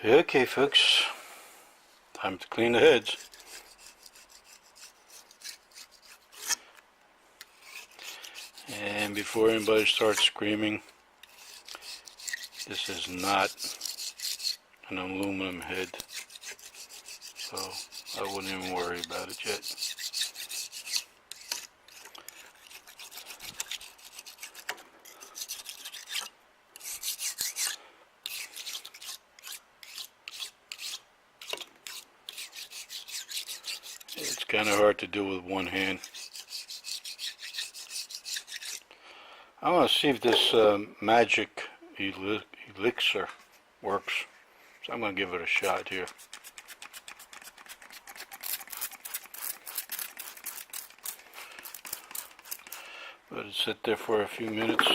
Okay, folks, time to clean the heads. And before anybody starts screaming, this is not an aluminum head, so I wouldn't even worry about it yet. It's kind of hard to do with one hand. I want to see if this magic elixir works, so I'm going to give it a shot here. Let it sit there for a few minutes.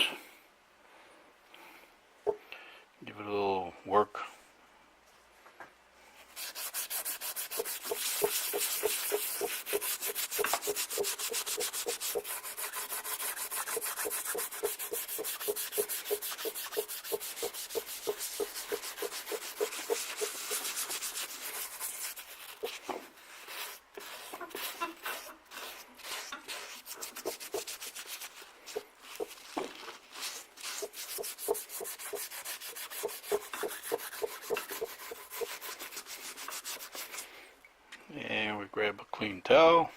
Give it a little work. And we grab a clean towel.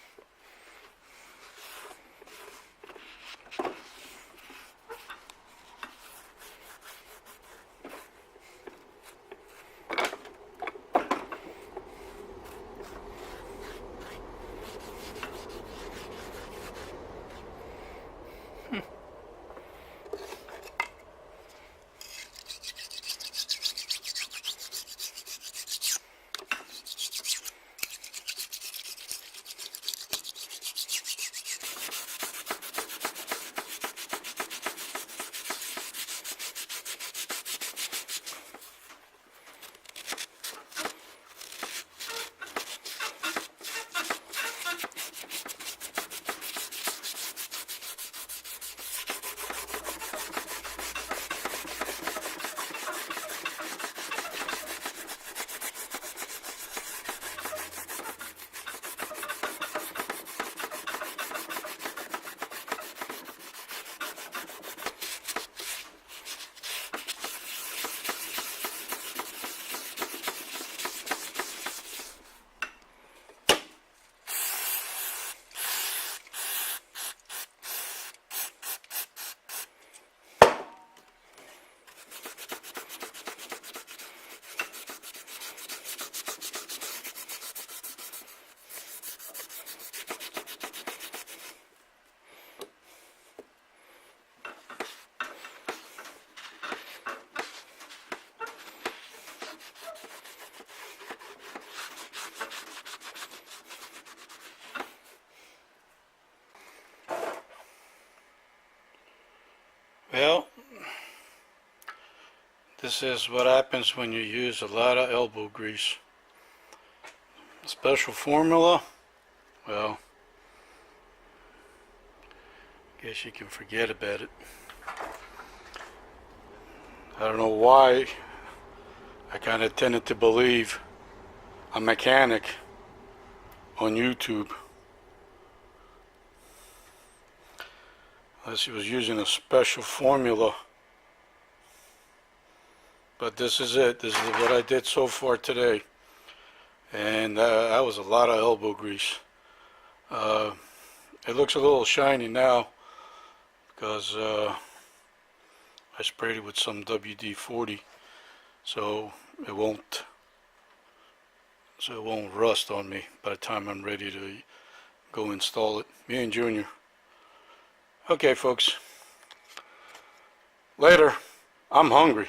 Well, this is what happens when you use a lot of elbow grease. Special formula, well, guess you can forget about it. I don't know why I kind of tended to believe a mechanic on YouTube. Unless he was using a special formula. But this is it. This is what I did so far today. And that was a lot of elbow grease. It looks a little shiny now because I sprayed it with some WD-40, so it won't rust on me by the time I'm ready to go install it. Me and Junior. Okay, folks. Later. I'm hungry.